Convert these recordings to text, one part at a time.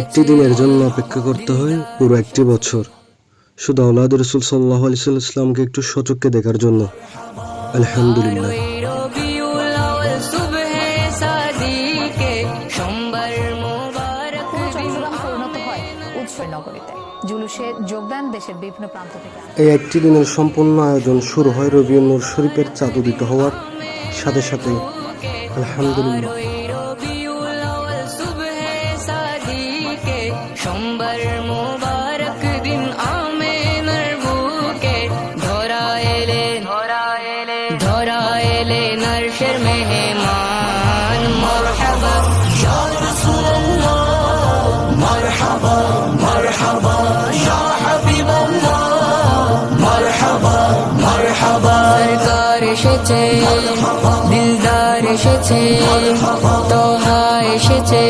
একটি দিনের জন্য অপেক্ষা করতে হয় পুরো একটি বছর, শুধু আওলাদ রাসূল সাল্লাল্লাহু আলাইহি ওয়াসাল্লামকে একটু সচক্ষে দেখার জন্য। আলহামদুলিল্লাহ। জুলুসে যোগদান দেশের বিভিন্ন প্রান্ত থেকে। এই একটি দিনের সম্পূর্ণ আয়োজন শুরু হয় রবিউল নূর শরীফের চাঁদ উদিত হওয়ার সাথে সাথে। আলহামদুলিল্লাহ। সোমবার মোবারক দিন আমেনার বুকে ধরা এলেন আরশের মেহমান। মারহাবা ইয়া রাসূলুল্লাহ, মারহাবা মারহাবা ইয়া হাবিবাল্লাহ, মারহাবা মারহাবা। সরকার এসেছে, দিলদার এসেছে, তোহা এসেছে,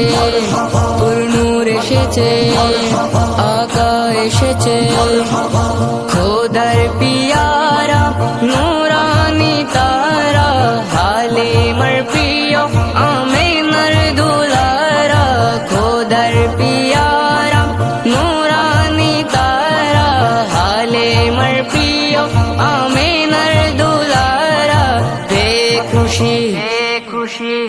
নূর এসেছে, আকা এসেছে, খোদার পিয়ারা নূরানি তারা, হালিমার প্রিয় আমেনার দুলারা। খোদার পিয়ারা নূরানি তারা, হালিমার প্রিয় আমেনার দুলারা।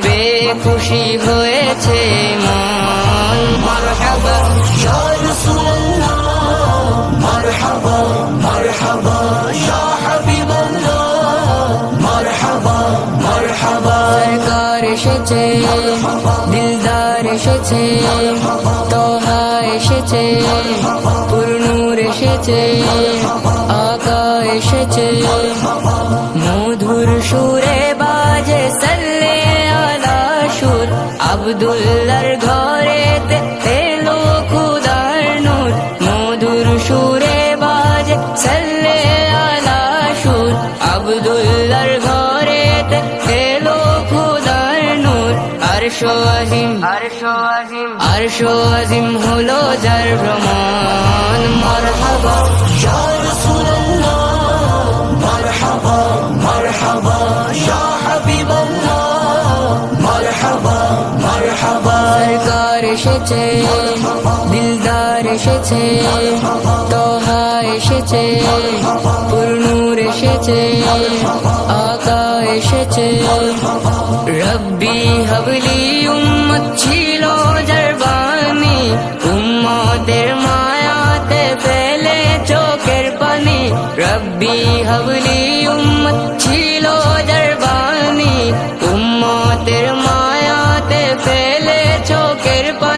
বেখুশি হয়েছে মন। মারহাবা ইয়া রাসূলুল্লাহ, মারহাবা মারহাবা ইয়া হাবিবাল্লাহ, মারহাবা মারহাবা। সরকার এসেছে, দিলদার এসেছে, তোহা এসেছে, নূর এসেছে, আকা এসেছে, মধুর সুরে বাজে সাল্লে আলা সুর। আব্দুল্লাহর ঘরেতে এলো খুদার নূর, মধুর সুরে বাজে সাল্লে আলা সুর। আব্দুল্লাহর ঘরেতে এলো খুদার নূর। আরশো আজিম হলো যার ভ্রমণ। মারহাবা ইয়া রাসূলুল্লাহ, মারহাবা মারহাবা ইয়া হাবিবাল্লাহ, মারহাবা মারহাবা। সরকার এসেছে, দিলদার এসেছে, তোহা এসেছে, নূর এসেছে, আকা এসেছে। রব্বি হাবলি উম্মত ছিল